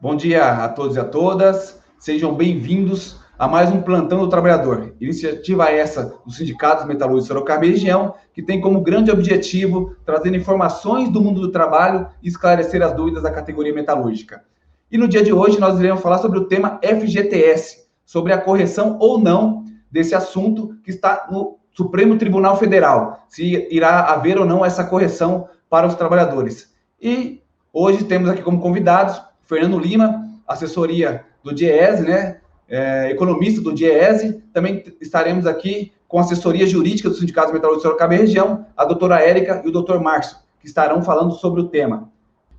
Bom dia a todos e a todas. Sejam bem-vindos a mais um Plantão do Trabalhador. Iniciativa essa dos sindicatos metalúrgicos de Sorocaba e região, que tem como grande objetivo trazer informações do mundo do trabalho e esclarecer as dúvidas da categoria metalúrgica. E no dia de hoje nós iremos falar sobre o tema FGTS, sobre a correção ou não desse assunto que está no Supremo Tribunal Federal, se irá haver ou não essa correção para os trabalhadores. E hoje temos aqui como convidados Fernando Lima, assessoria do DIEESE, economista do DIEESE. Também estaremos aqui com a assessoria jurídica do Sindicato Metalúrgico de Sorocaba e região, a doutora Érica e o doutor Márcio, que estarão falando sobre o tema.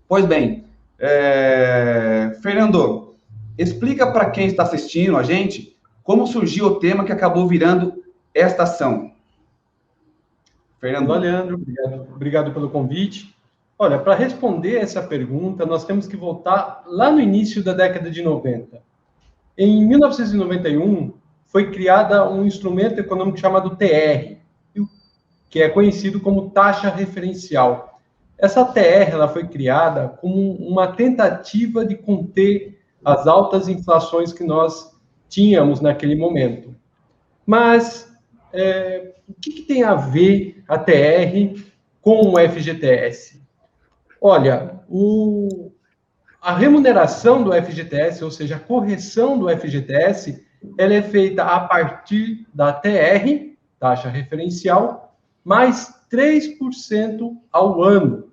Pois bem, Fernando, explica para quem está assistindo a gente como surgiu o tema que acabou virando esta ação. Fernando. Olá, Leandro, obrigado pelo convite. Olha, para responder essa pergunta, nós temos que voltar lá no início da década de 90. Em 1991, foi criada um instrumento econômico chamado TR, que é conhecido como taxa referencial. Essa TR ela foi criada como uma tentativa de conter as altas inflações que nós tínhamos naquele momento. Mas o que tem a ver a TR com o FGTS? Olha, a remuneração do FGTS, ou seja, a correção do FGTS, ela é feita a partir da TR, taxa referencial, mais 3% ao ano.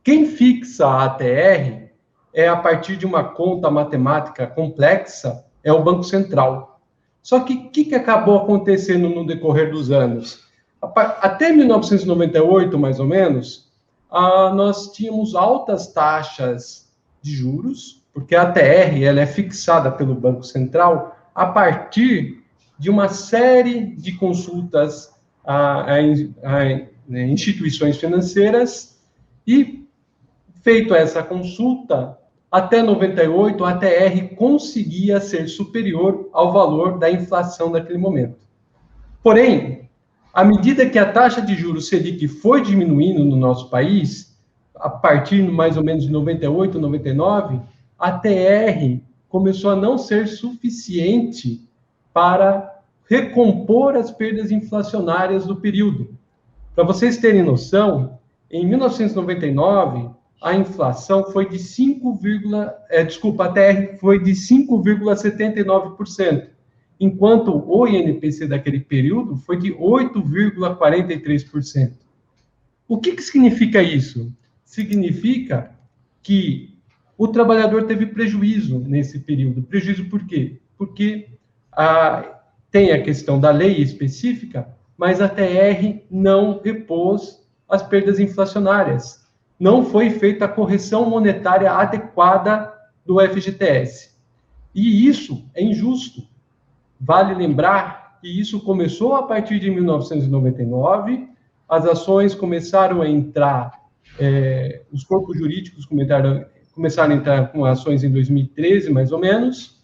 Quem fixa a TR é a partir de uma conta matemática complexa, é o Banco Central. Só que o que acabou acontecendo no decorrer dos anos? Até 1998, mais ou menos, nós tínhamos altas taxas de juros, porque a TR ela é fixada pelo Banco Central a partir de uma série de consultas a instituições financeiras e, feito essa consulta, até 98, a TR conseguia ser superior ao valor da inflação daquele momento. Porém, à medida que a taxa de juros Selic foi diminuindo no nosso país, a partir mais ou menos de 98, 99, a TR começou a não ser suficiente para recompor as perdas inflacionárias do período. Para vocês terem noção, em 1999, a inflação foi de a TR foi de 5,79%. Enquanto o INPC daquele período foi de 8,43%. O que significa isso? Significa que o trabalhador teve prejuízo nesse período. Prejuízo por quê? Porque tem a questão da lei específica, mas a TR não repôs as perdas inflacionárias. Não foi feita a correção monetária adequada do FGTS. E isso é injusto. Vale lembrar que isso começou a partir de 1999, as ações começaram a entrar, os corpos jurídicos começaram a entrar com ações em 2013, mais ou menos,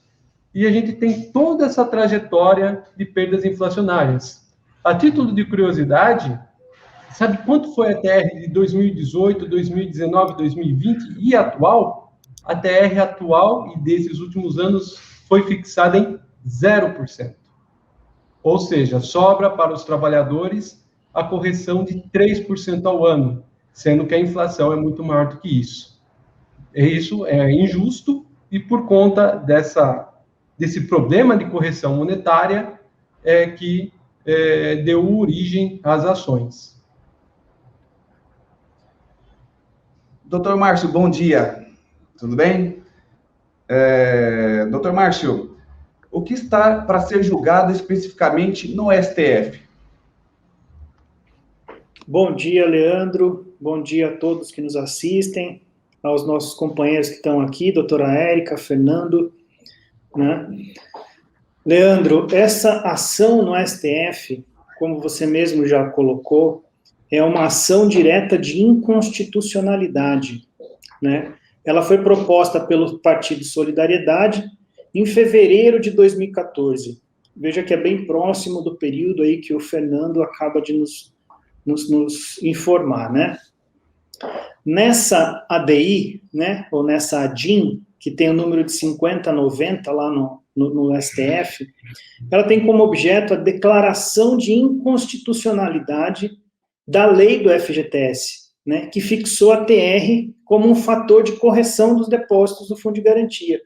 e a gente tem toda essa trajetória de perdas inflacionárias. A título de curiosidade, sabe quanto foi a TR de 2018, 2019, 2020 e atual? A TR atual e desses últimos anos foi fixada em 0%. Ou seja, sobra para os trabalhadores a correção de 3% ao ano, sendo que a inflação é muito maior do que isso. Isso é injusto e por conta desse problema de correção monetária que deu origem às ações. Doutor Márcio, bom dia. Tudo bem? Doutor Márcio, o que está para ser julgado especificamente no STF? Bom dia, Leandro. Bom dia a todos que nos assistem, aos nossos companheiros que estão aqui, doutora Érica, Fernando. Leandro, essa ação no STF, como você mesmo já colocou, é uma ação direta de inconstitucionalidade, Ela foi proposta pelo Partido Solidariedade em fevereiro de 2014. Veja que é bem próximo do período aí que o Fernando acaba de nos informar, Nessa ADI, ou nessa ADIM, que tem o número de 5090 lá no STF, ela tem como objeto a declaração de inconstitucionalidade da lei do FGTS, né, que fixou a TR como um fator de correção dos depósitos do Fundo de Garantia.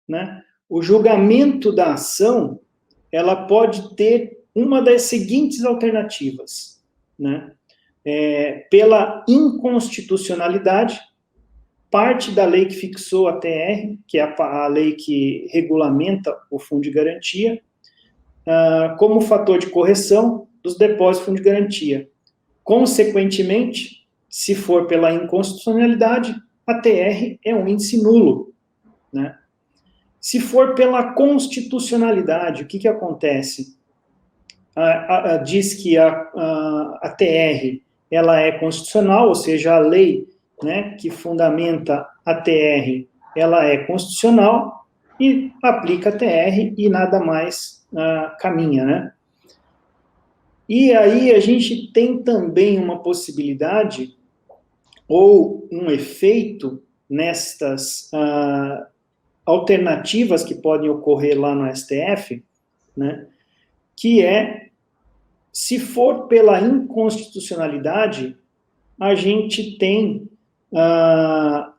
Né? O julgamento da ação, ela pode ter uma das seguintes alternativas, né? Pela inconstitucionalidade, parte da lei que fixou a TR, que é a lei que regulamenta o Fundo de Garantia, como fator de correção dos depósitos do Fundo de Garantia. Consequentemente, se for pela inconstitucionalidade, a TR é um índice nulo, né? Se for pela constitucionalidade, o que acontece? Diz que a TR ela é constitucional, ou seja, a lei, né, que fundamenta a TR, ela é constitucional e aplica a TR e nada mais caminha, né? E aí a gente tem também uma possibilidade ou um efeito nestas alternativas que podem ocorrer lá no STF, né, que é, se for pela inconstitucionalidade, a gente tem,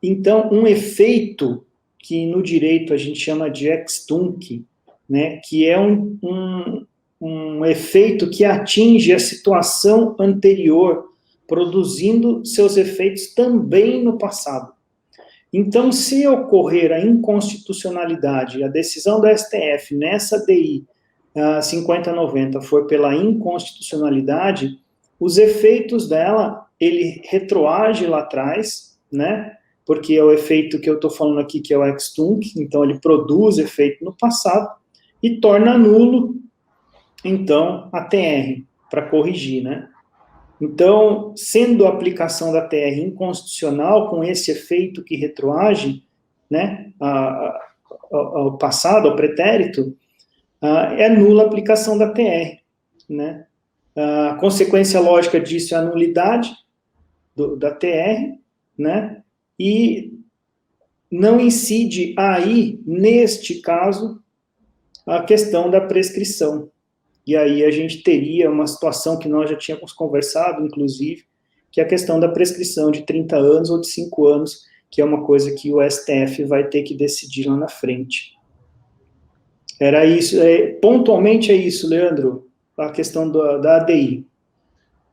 então, um efeito que no direito a gente chama de ex tunc, né, que é um efeito que atinge a situação anterior, produzindo seus efeitos também no passado. Então, se ocorrer a inconstitucionalidade, a decisão do STF nessa DI 5090 for pela inconstitucionalidade, os efeitos dela, ele retroage lá atrás, né? Porque é o efeito que eu estou falando aqui, que é o ex tunc, então ele produz efeito no passado e torna nulo, então, a TR, para corrigir, né? Então, sendo a aplicação da TR inconstitucional, com esse efeito que retroage, né, ao passado, ao pretérito, é nula a aplicação da TR, né? A consequência lógica disso é a nulidade da TR, né? E não incide aí, neste caso, a questão da prescrição. E aí a gente teria uma situação que nós já tínhamos conversado, inclusive, que é a questão da prescrição de 30 anos ou de 5 anos, que é uma coisa que o STF vai ter que decidir lá na frente. Era isso, pontualmente é isso, Leandro, a questão da ADI.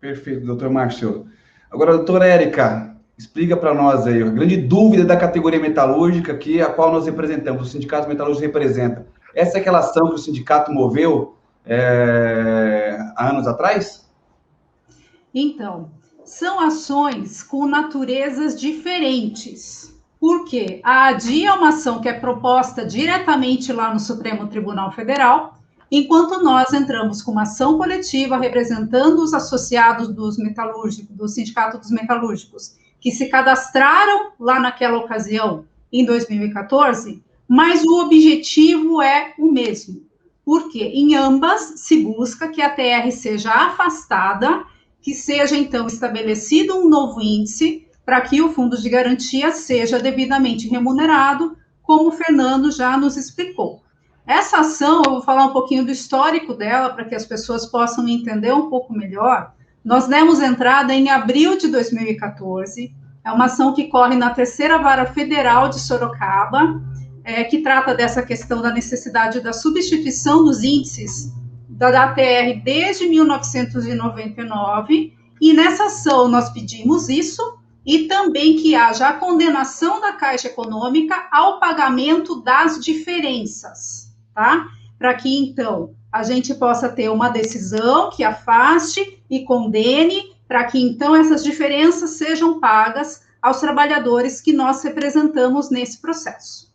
Perfeito, doutor Márcio. Agora, doutora Érica, explica para nós aí, a grande dúvida da categoria metalúrgica aqui, a qual nós representamos, o Sindicato Metalúrgico representa. Essa é aquela ação que o sindicato moveu há anos atrás? Então, são ações com naturezas diferentes. Por quê? A ADI é uma ação que é proposta diretamente lá no Supremo Tribunal Federal, enquanto nós entramos com uma ação coletiva representando os associados dos metalúrgicos, do Sindicato dos Metalúrgicos, que se cadastraram lá naquela ocasião, em 2014, mas o objetivo é o mesmo. Porque em ambas se busca que a TR seja afastada, que seja, então, estabelecido um novo índice para que o fundo de garantia seja devidamente remunerado, como o Fernando já nos explicou. Essa ação, eu vou falar um pouquinho do histórico dela, para que as pessoas possam entender um pouco melhor. Nós demos entrada em abril de 2014, é uma ação que corre na 3ª Vara Federal de Sorocaba, que trata dessa questão da necessidade da substituição dos índices da TR desde 1999, e nessa ação nós pedimos isso, e também que haja a condenação da Caixa Econômica ao pagamento das diferenças, tá? Para que, então, a gente possa ter uma decisão que afaste e condene, para que, então, essas diferenças sejam pagas aos trabalhadores que nós representamos nesse processo.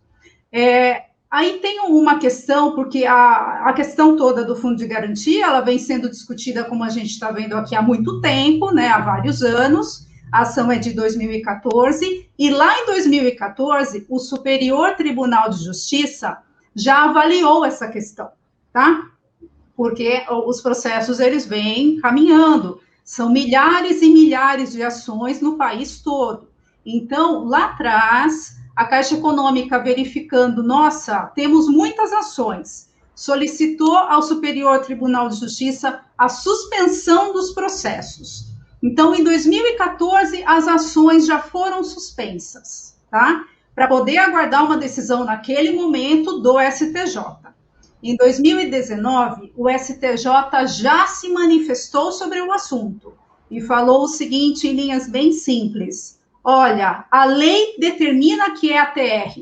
Aí tem uma questão, porque a questão toda do fundo de garantia, ela vem sendo discutida, como a gente está vendo aqui, há muito tempo, né, há vários anos. A ação é de 2014, e lá em 2014, o Superior Tribunal de Justiça já avaliou essa questão, tá? Porque os processos, eles vêm caminhando, são milhares e milhares de ações no país todo. Então, lá atrás, a Caixa Econômica verificando, nossa, temos muitas ações, solicitou ao Superior Tribunal de Justiça a suspensão dos processos. Então, em 2014, as ações já foram suspensas, tá? Para poder aguardar uma decisão naquele momento do STJ. Em 2019, o STJ já se manifestou sobre o assunto e falou o seguinte em linhas bem simples: olha, a lei determina que é ATR.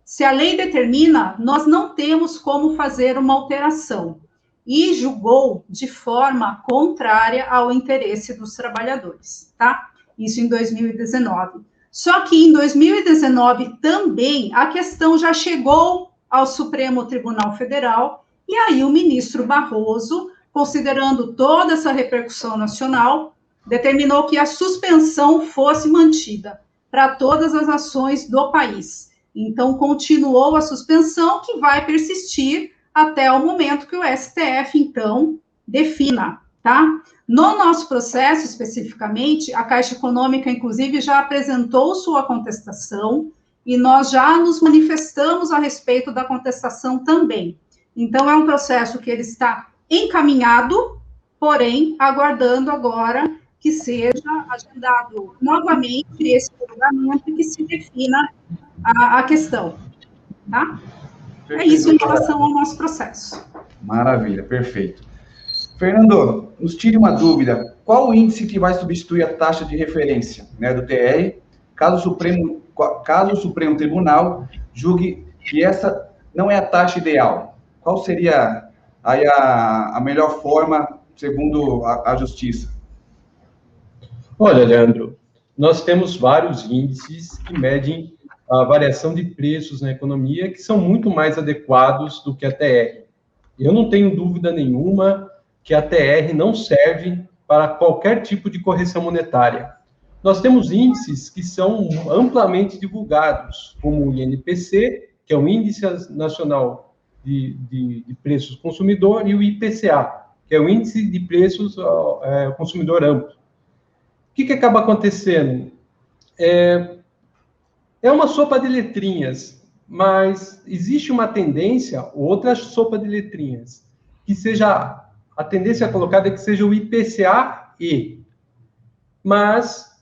Se a lei determina, nós não temos como fazer uma alteração. E julgou de forma contrária ao interesse dos trabalhadores, tá? Isso em 2019. Só que em 2019 também a questão já chegou ao Supremo Tribunal Federal, e aí o ministro Barroso, considerando toda essa repercussão nacional, determinou que a suspensão fosse mantida para todas as ações do país. Então, continuou a suspensão, que vai persistir até o momento que o STF, então, defina, tá? No nosso processo, especificamente, a Caixa Econômica, inclusive, já apresentou sua contestação, e nós já nos manifestamos a respeito da contestação também. Então, é um processo que ele está encaminhado, porém, aguardando agora que seja agendado novamente esse julgamento e que se defina a questão, tá? É isso em relação ao nosso processo. Maravilha, perfeito. Fernando, nos tire uma dúvida. Qual o índice que vai substituir a taxa de referência, né, do TR, caso o Supremo Tribunal julgue que essa não é a taxa ideal? Qual seria aí a melhor forma, segundo a Justiça? Olha, Leandro, nós temos vários índices que medem a variação de preços na economia, que são muito mais adequados do que a TR. Eu não tenho dúvida nenhuma que a TR não serve para qualquer tipo de correção monetária. Nós temos índices que são amplamente divulgados, como o INPC, que é o Índice Nacional de Preços Consumidor, e o IPCA, que é o Índice de Preços Consumidor Amplo. O que acaba acontecendo? É uma sopa de letrinhas, mas existe uma tendência, outra sopa de letrinhas, que seja, a tendência colocada é que seja o IPCA-E. Mas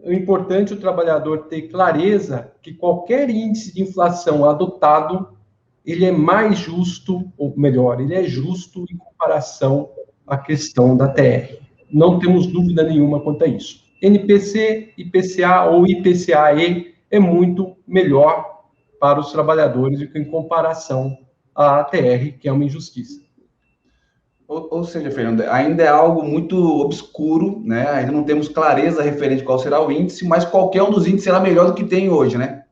o importante é o trabalhador ter clareza que qualquer índice de inflação adotado, ele é mais justo, ou melhor, ele é justo em comparação à questão da TR. Não temos dúvida nenhuma quanto a isso. NPC, IPCA ou IPCA-E é muito melhor para os trabalhadores do que em comparação à ATR, que é uma injustiça. Ou seja, Fernando, ainda é algo muito obscuro, né? Ainda não temos clareza referente a qual será o índice, mas qualquer um dos índices será melhor do que tem hoje, né?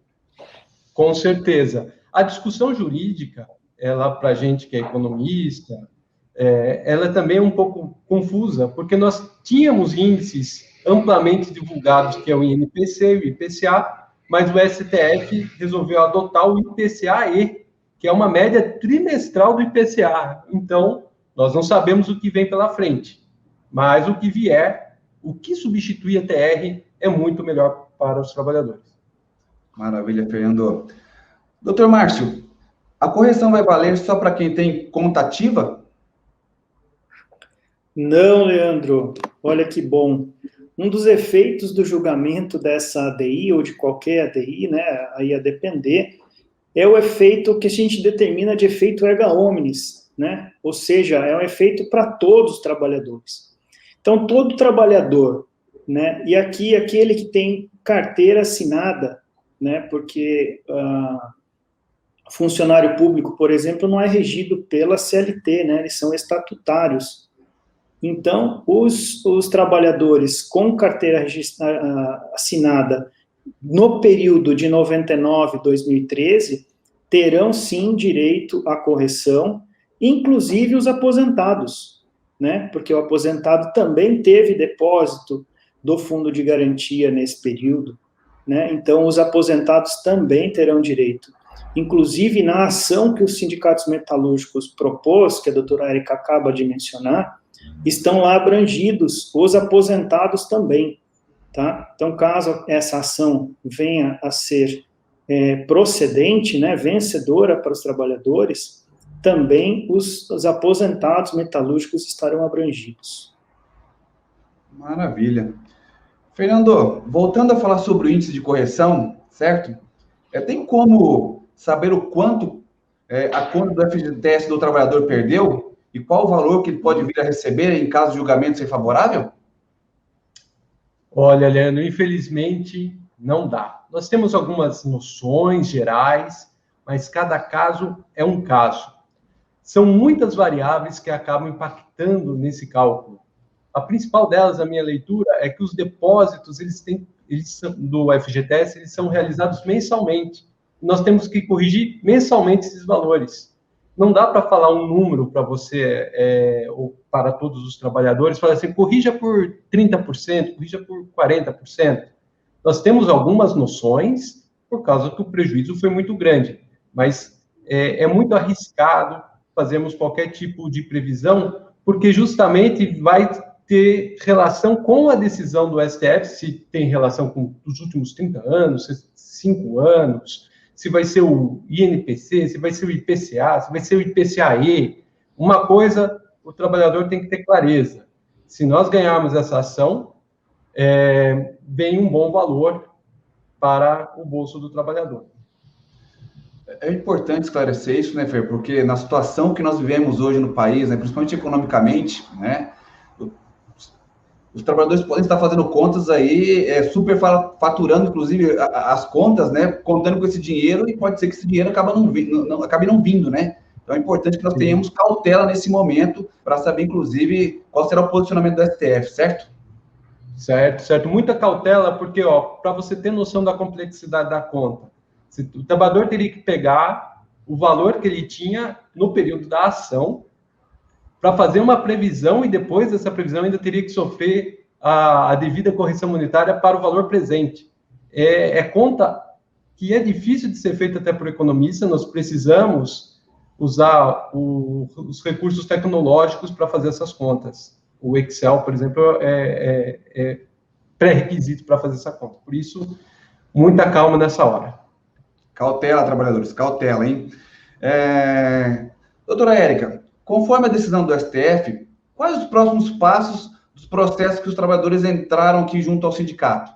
Com certeza. A discussão jurídica, ela, para a gente que é economista, ela também é um pouco confusa, porque nós tínhamos índices amplamente divulgados, que é o INPC, o IPCA, mas o STF resolveu adotar o IPCA-E, que é uma média trimestral do IPCA. Então, nós não sabemos o que vem pela frente, mas o que vier, o que substitui a TR é muito melhor para os trabalhadores. Maravilha, Fernando. Doutor Márcio, a correção vai valer só para quem tem conta ativa? Não, Leandro. Olha que bom. Um dos efeitos do julgamento dessa ADI, ou de qualquer ADI, né, aí a depender, é o efeito que a gente determina de efeito erga omnes, né? Ou seja, é um efeito para todos os trabalhadores. Então, todo trabalhador, né, e aqui aquele que tem carteira assinada, né, porque funcionário público, por exemplo, não é regido pela CLT, né, eles são estatutários. Então, os trabalhadores com carteira assinada no período de 99 a 2013 terão, sim, direito à correção, inclusive os aposentados, né? Porque o aposentado também teve depósito do fundo de garantia nesse período, né? Então, os aposentados também terão direito. Inclusive, na ação que os sindicatos metalúrgicos propôs, que a doutora Érica acaba de mencionar, estão lá abrangidos os aposentados também, tá? Então, caso essa ação venha a ser procedente, né, vencedora para os trabalhadores, também os aposentados metalúrgicos estarão abrangidos. Maravilha. Fernando, voltando a falar sobre o índice de correção, certo? Tem como saber o quanto a conta do FGTS do trabalhador perdeu e qual o valor que ele pode vir a receber em caso de julgamento ser favorável? Olha, Leandro, infelizmente não dá. Nós temos algumas noções gerais, mas cada caso é um caso. São muitas variáveis que acabam impactando nesse cálculo. A principal delas, a minha leitura, é que os depósitos do FGTS eles são realizados mensalmente. Nós temos que corrigir mensalmente esses valores. Não dá para falar um número para você, ou para todos os trabalhadores, falar assim, corrija por 30%, corrija por 40%. Nós temos algumas noções, por causa que o prejuízo foi muito grande, mas é muito arriscado fazermos qualquer tipo de previsão, porque justamente vai ter relação com a decisão do STF, se tem relação com os últimos 30 anos, 5 anos, se vai ser o INPC, se vai ser o IPCA, se vai ser o IPCAE. Uma coisa, o trabalhador tem que ter clareza. Se nós ganharmos essa ação, vem um bom valor para o bolso do trabalhador. É importante esclarecer isso, né, Fer? Porque na situação que nós vivemos hoje no país, né, principalmente economicamente, né, os trabalhadores podem estar fazendo contas aí, superfaturando, inclusive, as contas, né, contando com esse dinheiro, e pode ser que esse dinheiro acabe não vindo, né? Então, é importante que nós tenhamos cautela nesse momento para saber, inclusive, qual será o posicionamento do STF, certo? Certo. Muita cautela, porque, para você ter noção da complexidade da conta, o trabalhador teria que pegar o valor que ele tinha no período da ação para fazer uma previsão, e depois dessa previsão ainda teria que sofrer a devida correção monetária para o valor presente. É conta que é difícil de ser feita até por economista. Nós precisamos usar os recursos tecnológicos para fazer essas contas. O Excel, por exemplo, é pré-requisito para fazer essa conta. Por isso, muita calma nessa hora. Cautela, trabalhadores, cautela, hein? Doutora Érica, conforme a decisão do STF, quais os próximos passos dos processos que os trabalhadores entraram aqui junto ao sindicato?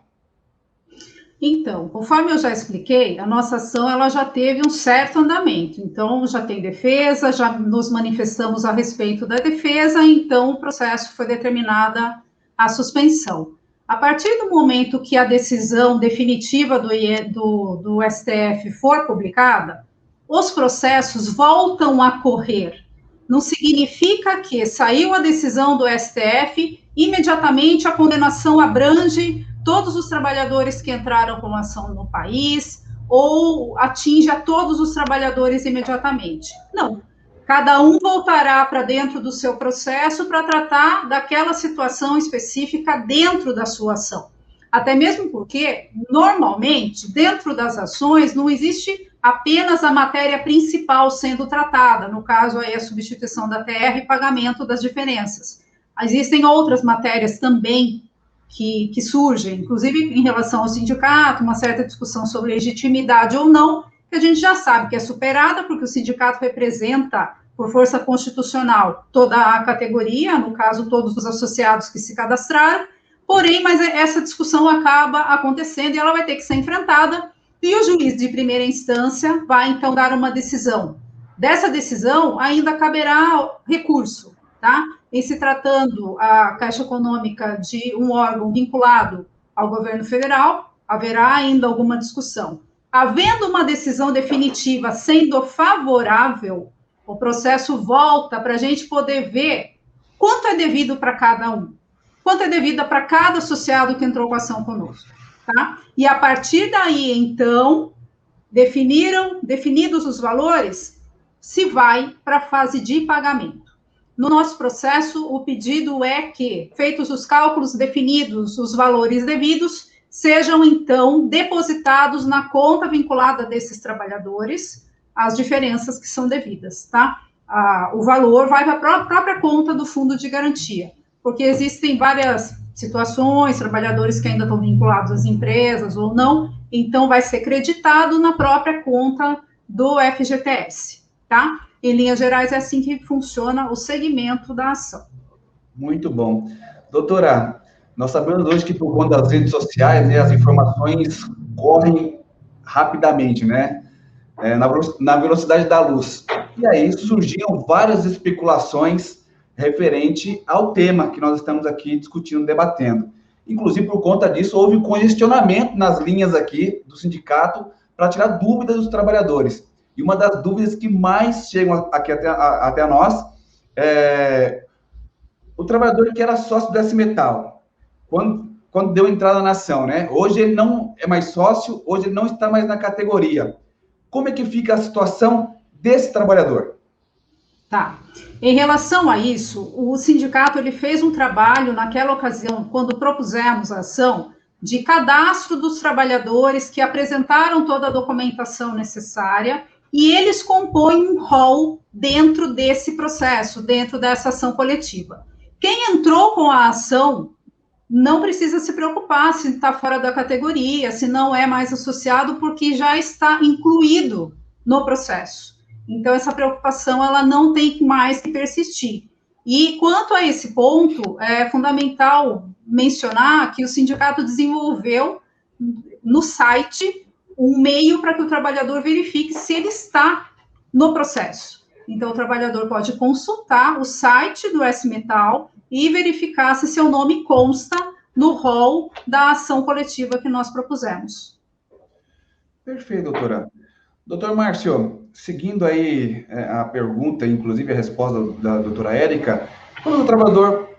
Então, conforme eu já expliquei, a nossa ação ela já teve um certo andamento. Então, já tem defesa, já nos manifestamos a respeito da defesa, então o processo foi determinada a suspensão. A partir do momento que a decisão definitiva do STF for publicada, os processos voltam a correr. Não significa que saiu a decisão do STF, imediatamente a condenação abrange todos os trabalhadores que entraram com ação no país, ou atinge a todos os trabalhadores imediatamente. Não. Cada um voltará para dentro do seu processo para tratar daquela situação específica dentro da sua ação. Até mesmo porque, normalmente, dentro das ações, não existe apenas a matéria principal sendo tratada, no caso aí a substituição da TR e pagamento das diferenças. Existem outras matérias também que surgem, inclusive em relação ao sindicato, uma certa discussão sobre legitimidade ou não, que a gente já sabe que é superada, porque o sindicato representa, por força constitucional, toda a categoria, no caso, todos os associados que se cadastraram, porém, mas essa discussão acaba acontecendo e ela vai ter que ser enfrentada, e o juiz de primeira instância vai, então, dar uma decisão. Dessa decisão, ainda caberá recurso, tá? Em se tratando a Caixa Econômica de um órgão vinculado ao governo federal, haverá ainda alguma discussão. Havendo uma decisão definitiva sendo favorável, o processo volta para a gente poder ver quanto é devido para cada um, quanto é devido para cada associado que entrou com a ação conosco, tá? E a partir daí, então, definidos os valores, se vai para a fase de pagamento. No nosso processo, o pedido é que, feitos os cálculos definidos, os valores devidos, sejam, então, depositados na conta vinculada desses trabalhadores, as diferenças que são devidas, tá? O valor vai para a própria conta do fundo de garantia, porque existem várias situações, trabalhadores que ainda estão vinculados às empresas ou não, então vai ser creditado na própria conta do FGTS, tá? Em linhas gerais, é assim que funciona o segmento da ação. Muito bom. Doutora, nós sabemos hoje que por conta das redes sociais, né, as informações correm rapidamente, né? Na velocidade da luz. E aí surgiam várias especulações referente ao tema que nós estamos aqui discutindo, debatendo. Inclusive, por conta disso, houve um congestionamento nas linhas aqui do sindicato para tirar dúvidas dos trabalhadores. E uma das dúvidas que mais chegam aqui até nós é o trabalhador que era sócio do S-Metal, quando deu entrada na ação, né? Hoje ele não é mais sócio, hoje ele não está mais na categoria. Como é que fica a situação desse trabalhador? Tá. Em relação a isso, o sindicato ele fez um trabalho naquela ocasião, quando propusemos a ação, de cadastro dos trabalhadores que apresentaram toda a documentação necessária e eles compõem um rol dentro desse processo, dentro dessa ação coletiva. Quem entrou com a ação não precisa se preocupar se está fora da categoria, se não é mais associado, porque já está incluído no processo. Então, essa preocupação, ela não tem mais que persistir. E, quanto a esse ponto, é fundamental mencionar que o sindicato desenvolveu no site um meio para que o trabalhador verifique se ele está no processo. Então, o trabalhador pode consultar o site do S-Metal e verificar se seu nome consta no rol da ação coletiva que nós propusemos. Perfeito, doutora. Doutor Márcio, seguindo aí a pergunta, inclusive a resposta da doutora Érica, quando o trabalhador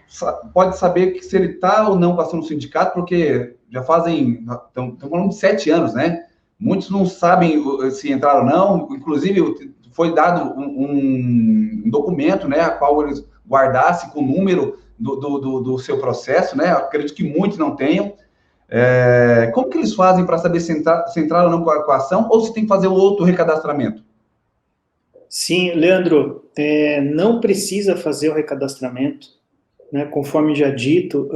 pode saber que se ele está ou não passando no sindicato, porque já fazem, estamos falando de 7 anos, né? Muitos não sabem se entraram ou não, inclusive foi dado um documento, né, a qual eles guardassem com o número do seu processo, né? Acredito que muitos não tenham. Como que eles fazem para saber se entraram ou não com a ação, ou se tem que fazer outro recadastramento? Sim, Leandro, não precisa fazer o recadastramento, né? Conforme já dito,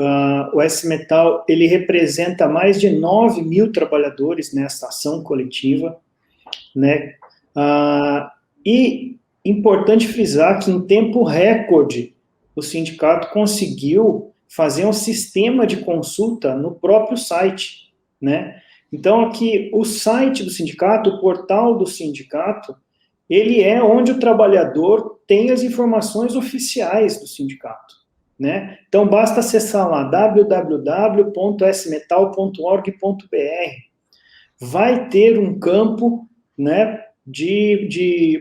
o S-Metal, ele representa mais de 9 mil trabalhadores nessa ação coletiva, né? E importante frisar que em tempo recorde, o sindicato conseguiu fazer um sistema de consulta no próprio site, né? Então, aqui, o site do sindicato, o portal do sindicato, ele é onde o trabalhador tem as informações oficiais do sindicato, né? Então, basta acessar lá, www.smetal.org.br. Vai ter um campo, né,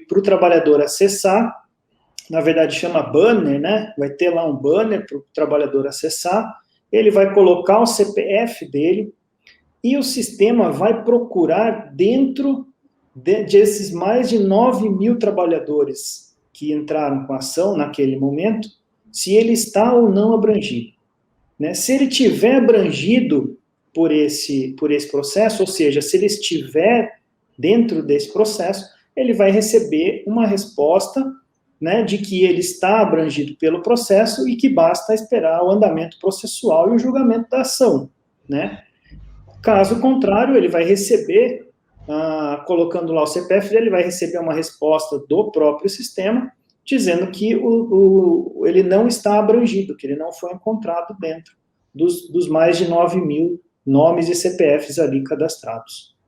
para o trabalhador acessar, na verdade chama banner, né? Vai ter lá um banner para o trabalhador acessar, ele vai colocar o CPF dele e o sistema vai procurar dentro desses mais de 9 mil trabalhadores que entraram com a ação naquele momento, se ele está ou não abrangido, né? Se ele tiver abrangido por esse processo, ou seja, se ele estiver dentro desse processo, ele vai receber uma resposta, né, de que ele está abrangido pelo processo e que basta esperar o andamento processual e o julgamento da ação, né? Caso contrário, ele vai receber, colocando lá o CPF, ele vai receber uma resposta do próprio sistema, dizendo que ele não está abrangido, que ele não foi encontrado dentro dos mais de 9 mil nomes e CPFs ali cadastrados.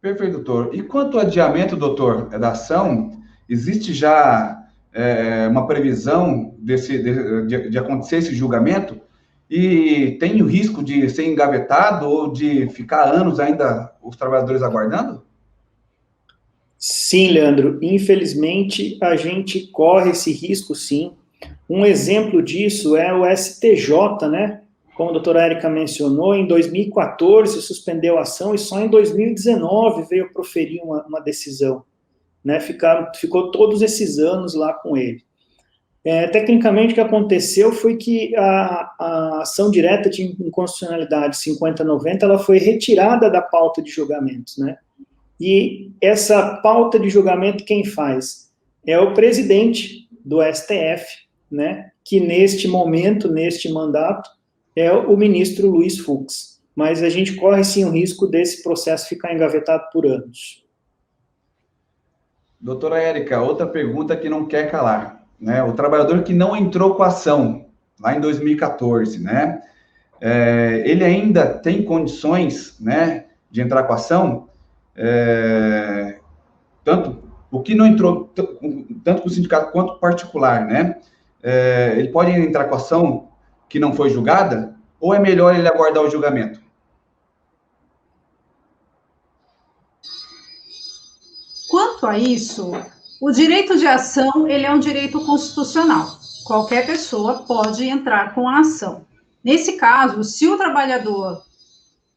Perfeito, doutor. E quanto ao adiamento, doutor, da ação, existe já uma previsão de acontecer esse julgamento? E tem o risco de ser engavetado ou de ficar anos ainda os trabalhadores aguardando? Sim, Leandro. Infelizmente, a gente corre esse risco, sim. Um exemplo disso é o STJ, né? Como a doutora Érica mencionou, em 2014 suspendeu a ação e só em 2019 veio proferir uma decisão, né? Ficou todos esses anos lá com ele. Tecnicamente, o que aconteceu foi que a ação direta de inconstitucionalidade 5090, ela foi retirada da pauta de julgamentos, né? E essa pauta de julgamento quem faz? É o presidente do STF, né? Que neste momento, neste mandato, é o ministro Luiz Fux. Mas a gente corre, sim, o risco desse processo ficar engavetado por anos. Doutora Érica, outra pergunta que não quer calar, né? O trabalhador que não entrou com a ação, lá em 2014, né? Ele ainda tem condições, né, de entrar com a ação? Tanto o que não entrou, tanto com o sindicato quanto o particular, né? Ele pode entrar com a ação que não foi julgada? Ou é melhor ele aguardar o julgamento? Quanto a isso, o direito de ação, ele é um direito constitucional. Qualquer pessoa pode entrar com a ação. Nesse caso, se o trabalhador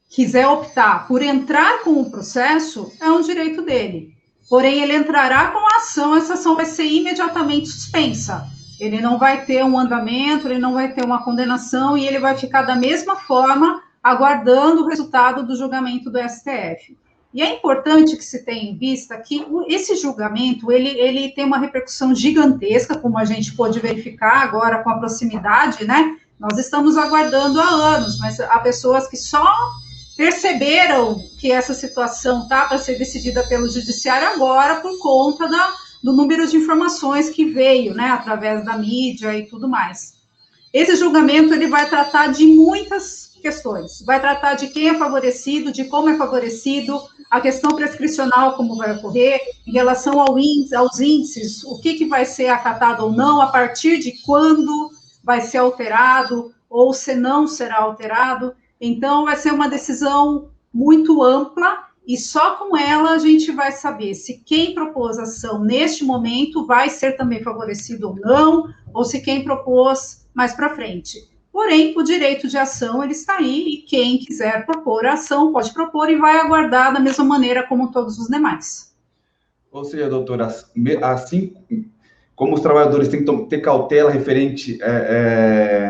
quiser optar por entrar com o processo, é um direito dele. Porém, ele entrará com a ação, essa ação vai ser imediatamente suspensa. Ele não vai ter um andamento, ele não vai ter uma condenação e ele vai ficar da mesma forma aguardando o resultado do julgamento do STF. E é importante que se tenha em vista que esse julgamento, ele tem uma repercussão gigantesca, como a gente pôde verificar agora com a proximidade, né? Nós estamos aguardando há anos, mas há pessoas que só perceberam que essa situação está para ser decidida pelo judiciário agora por conta do número de informações que veio, né, através da mídia e tudo mais. Esse julgamento, ele vai tratar de muitas questões, vai tratar de quem é favorecido, de como é favorecido, a questão prescricional, como vai ocorrer, em relação aos índices, o que vai ser acatado ou não, a partir de quando vai ser alterado, ou se não será alterado. Então, vai ser uma decisão muito ampla, e só com ela a gente vai saber se quem propôs a ação neste momento vai ser também favorecido ou não, ou se quem propôs mais para frente. Porém, o direito de ação, ele está aí, e quem quiser propor a ação pode propor e vai aguardar da mesma maneira como todos os demais. Ou seja, doutora, assim como os trabalhadores têm que ter cautela referente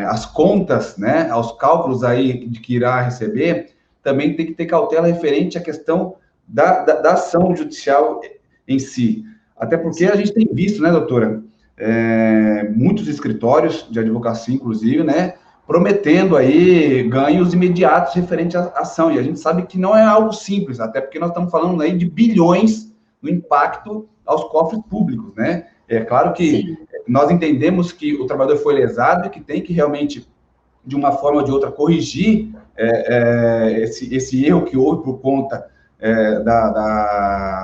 às contas, né, aos cálculos aí de que irá receber, também tem que ter cautela referente à questão da ação judicial em si. Até porque a gente tem visto, né, doutora, muitos escritórios de advocacia, inclusive, né, prometendo aí ganhos imediatos referente à ação. E a gente sabe que não é algo simples, até porque nós estamos falando aí de bilhões no impacto aos cofres públicos, né? É claro que Sim. Nós entendemos que o trabalhador foi lesado e que tem que realmente, de uma forma ou de outra, corrigir esse erro que houve por conta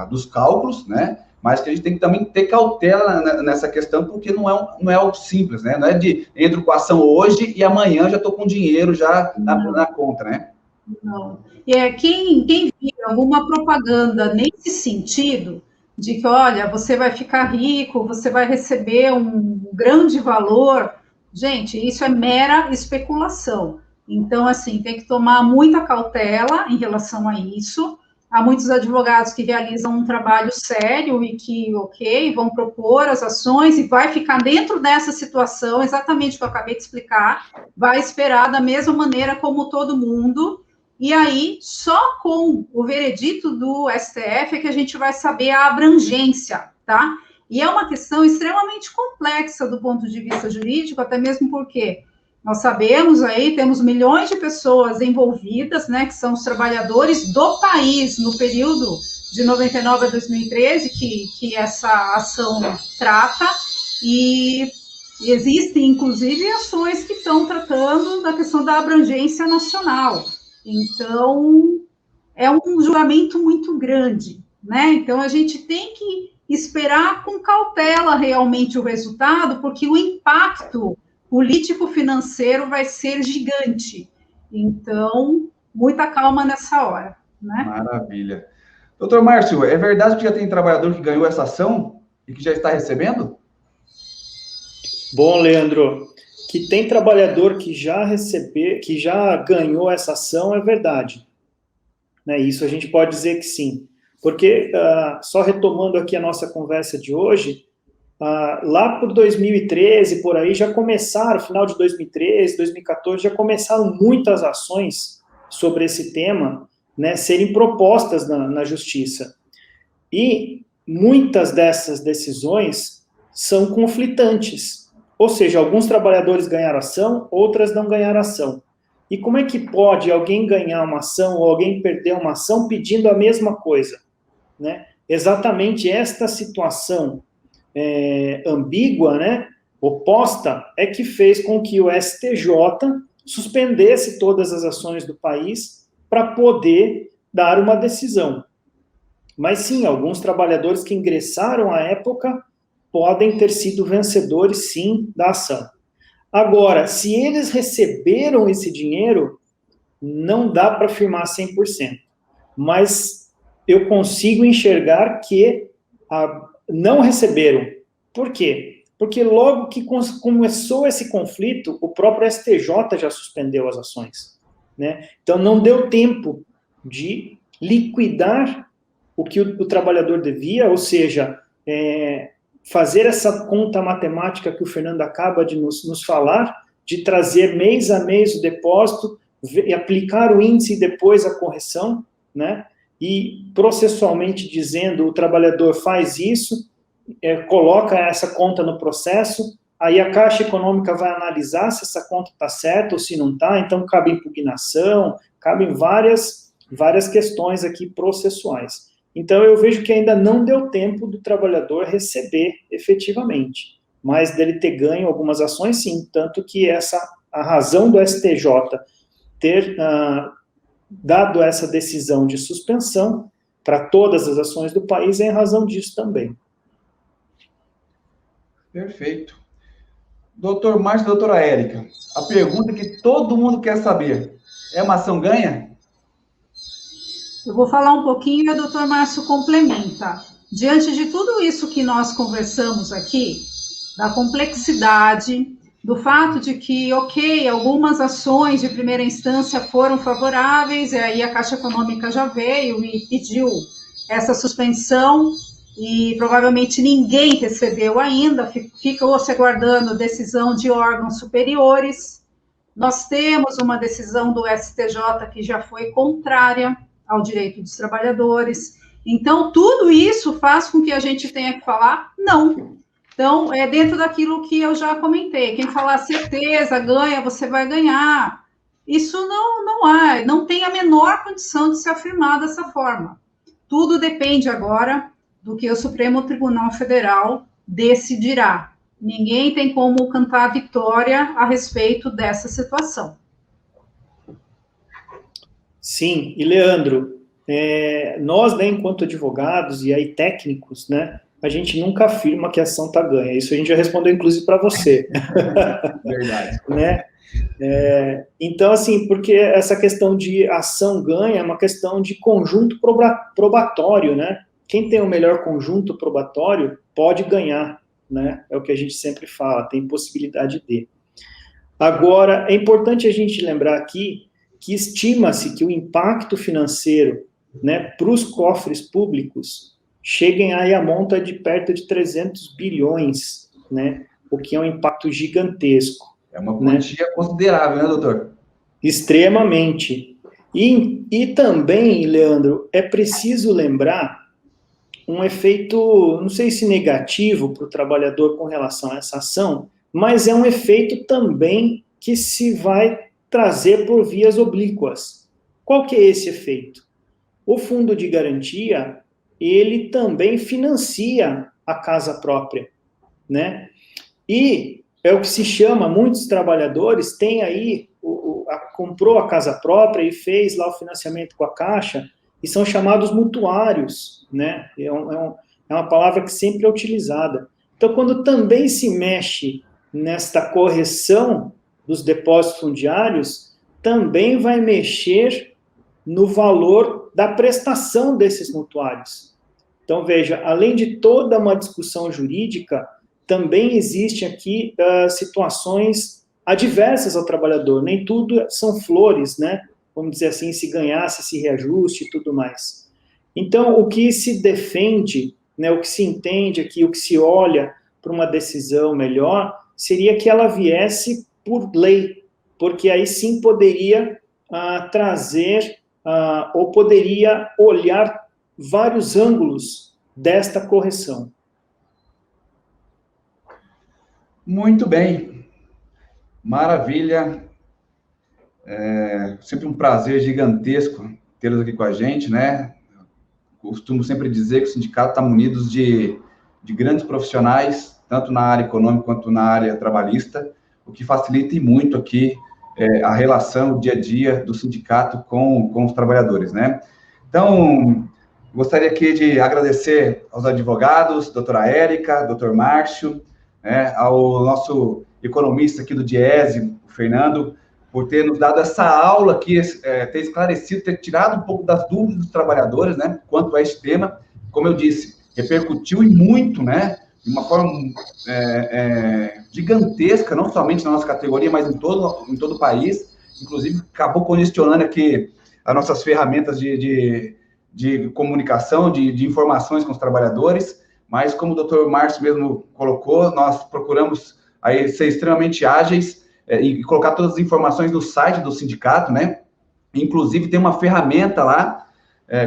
dos cálculos, né? Mas que a gente tem que também ter cautela nessa questão, porque não é algo simples, né? Não é de entro com a ação hoje e amanhã já estou com dinheiro já na conta, né? Não. E quem vira alguma propaganda nesse sentido, de que, olha, você vai ficar rico, você vai receber um grande valor, gente, isso é mera especulação. Então, assim, tem que tomar muita cautela em relação a isso. Há muitos advogados que realizam um trabalho sério e que, vão propor as ações e vai ficar dentro dessa situação, exatamente o que eu acabei de explicar, vai esperar da mesma maneira como todo mundo. E aí, só com o veredito do STF é que a gente vai saber a abrangência, tá? E é uma questão extremamente complexa do ponto de vista jurídico, até mesmo porque nós sabemos aí, temos milhões de pessoas envolvidas, né, que são os trabalhadores do país no período de 99 a 2013, que essa ação trata, e existem, inclusive, ações que estão tratando da questão da abrangência nacional. Então, é um julgamento muito grande, né? Então, a gente tem que esperar com cautela realmente o resultado, porque o impacto político-financeiro vai ser gigante. Então, muita calma nessa hora, né? Maravilha. Doutor Márcio, é verdade que já tem trabalhador que ganhou essa ação e que já está recebendo? Bom, Leandro, que tem trabalhador que já ganhou essa ação, é verdade. Né? Isso a gente pode dizer que sim. Porque, só retomando aqui a nossa conversa de hoje, lá por 2013, por aí, já começaram, final de 2013, 2014, já começaram muitas ações sobre esse tema, né, serem propostas na justiça. E muitas dessas decisões são conflitantes. Ou seja, alguns trabalhadores ganharam ação, outras não ganharam ação. E como é que pode alguém ganhar uma ação ou alguém perder uma ação pedindo a mesma coisa? Né? Exatamente esta situação ambígua, né, oposta, é que fez com que o STJ suspendesse todas as ações do país para poder dar uma decisão. Mas sim, alguns trabalhadores que ingressaram à época podem ter sido vencedores, sim, da ação. Agora, se eles receberam esse dinheiro, não dá para afirmar 100%. Mas eu consigo enxergar que não receberam. Por quê? Porque logo que começou esse conflito, o próprio STJ já suspendeu as ações. Né? Então, não deu tempo de liquidar o que o trabalhador devia, ou seja, fazer essa conta matemática que o Fernando acaba de nos falar, de trazer mês a mês o depósito, e aplicar o índice e depois a correção, né? E processualmente dizendo, o trabalhador faz isso, coloca essa conta no processo, aí a Caixa Econômica vai analisar se essa conta está certa ou se não está, então cabe impugnação, cabem várias questões aqui processuais. Então, eu vejo que ainda não deu tempo do trabalhador receber efetivamente, mas dele ter ganho algumas ações, sim, tanto que a razão do STJ ter dado essa decisão de suspensão para todas as ações do país é em razão disso também. Perfeito. Doutor Márcio e doutora Érica, a pergunta que todo mundo quer saber, é uma ação ganha? Eu vou falar um pouquinho e o doutor Márcio complementa. Diante de tudo isso que nós conversamos aqui, da complexidade, do fato de que, ok, algumas ações de primeira instância foram favoráveis, e aí a Caixa Econômica já veio e pediu essa suspensão, e provavelmente ninguém recebeu ainda, ficou se aguardando decisão de órgãos superiores. Nós temos uma decisão do STJ que já foi contrária ao direito dos trabalhadores. Então, tudo isso faz com que a gente tenha que falar não. Então, é dentro daquilo que eu já comentei. Quem falar certeza, ganha, você vai ganhar. Isso não tem a menor condição de se afirmar dessa forma. Tudo depende agora do que o Supremo Tribunal Federal decidirá. Ninguém tem como cantar a vitória a respeito dessa situação. Sim, e Leandro, nós, né, enquanto advogados e aí técnicos, né, a gente nunca afirma que a ação está ganha. Isso a gente já respondeu, inclusive, para você. Verdade. Né? Então, assim, porque essa questão de ação ganha é uma questão de conjunto probatório, né? Quem tem o melhor conjunto probatório pode ganhar, né? É o que a gente sempre fala, tem possibilidade de. Agora, é importante a gente lembrar aqui que estima-se que o impacto financeiro, né, para os cofres públicos cheguem aí a monta de perto de 300 bilhões, né, o que é um impacto gigantesco. É uma quantia considerável, né, doutor? Extremamente. E também, Leandro, é preciso lembrar um efeito, não sei se negativo para o trabalhador com relação a essa ação, mas é um efeito também que se vai trazer por vias oblíquas. Qual que é esse efeito? O fundo de garantia, ele também financia a casa própria, né? E é o que se chama, muitos trabalhadores têm aí, comprou a casa própria e fez lá o financiamento com a Caixa, e são chamados mutuários, né? É uma palavra que sempre é utilizada. Então, quando também se mexe nesta correção dos depósitos fundiários, também vai mexer no valor da prestação desses mutuários. Então, veja, além de toda uma discussão jurídica, também existe aqui situações adversas ao trabalhador. Nem tudo são flores, né? Vamos dizer assim, se ganhasse, se reajuste e tudo mais. Então, o que se defende, né, o que se entende aqui, o que se olha para uma decisão melhor, seria que ela viesse por lei, porque aí sim poderia trazer, ou poderia olhar vários ângulos desta correção. Muito bem. Maravilha. Sempre um prazer gigantesco tê-los aqui com a gente, né? Costumo sempre dizer que o sindicato está munido de grandes profissionais, tanto na área econômica quanto na área trabalhista, o que facilita e muito aqui a relação, o dia a dia do sindicato com os trabalhadores, né? Então, gostaria aqui de agradecer aos advogados, doutora Érica, doutor Márcio, né, ao nosso economista aqui do Diese, o Fernando, por ter nos dado essa aula aqui, ter esclarecido, ter tirado um pouco das dúvidas dos trabalhadores, né, quanto a este tema. Como eu disse, repercutiu e muito, né, de uma forma gigantesca, não somente na nossa categoria, mas em todo o país. Inclusive, acabou congestionando aqui as nossas ferramentas de comunicação, de informações com os trabalhadores, mas como o doutor Márcio mesmo colocou, nós procuramos aí ser extremamente ágeis e colocar todas as informações no site do sindicato, né? Inclusive, tem uma ferramenta lá,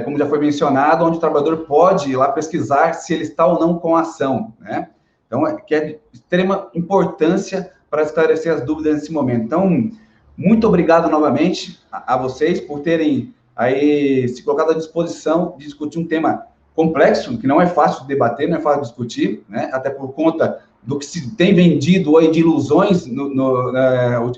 como já foi mencionado, onde o trabalhador pode ir lá pesquisar se ele está ou não com a ação, né? Então, que é de extrema importância para esclarecer as dúvidas nesse momento. Então, muito obrigado novamente a vocês por terem aí se colocado à disposição de discutir um tema complexo, que não é fácil de debater, não é fácil de discutir, né? Até por conta do que se tem vendido aí de ilusões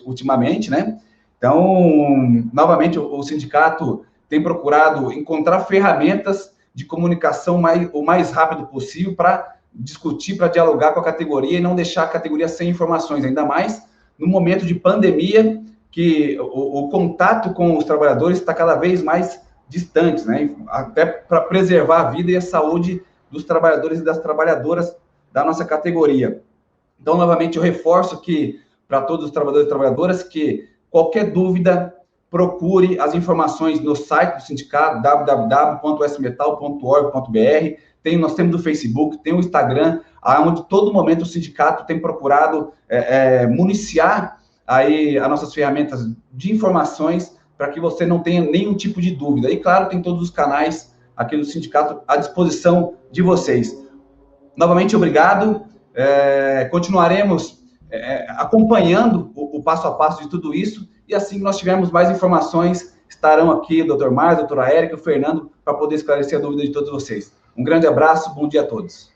ultimamente, né? Então, novamente, o sindicato tem procurado encontrar ferramentas de comunicação o mais rápido possível para discutir, para dialogar com a categoria e não deixar a categoria sem informações, ainda mais no momento de pandemia, que o contato com os trabalhadores está cada vez mais distante, né? Até para preservar a vida e a saúde dos trabalhadores e das trabalhadoras da nossa categoria. Então, novamente, eu reforço aqui para todos os trabalhadores e trabalhadoras que qualquer dúvida, procure as informações no site do sindicato, www.smetal.org.br. Nós temos o Facebook, tem o Instagram, onde todo momento o sindicato tem procurado municiar aí as nossas ferramentas de informações para que você não tenha nenhum tipo de dúvida. E, claro, tem todos os canais aqui do sindicato à disposição de vocês. Novamente, obrigado. Continuaremos acompanhando o passo a passo de tudo isso, e assim que nós tivermos mais informações, estarão aqui o doutor Márcio, a doutora Érica, o Fernando, para poder esclarecer a dúvida de todos vocês. Um grande abraço, bom dia a todos.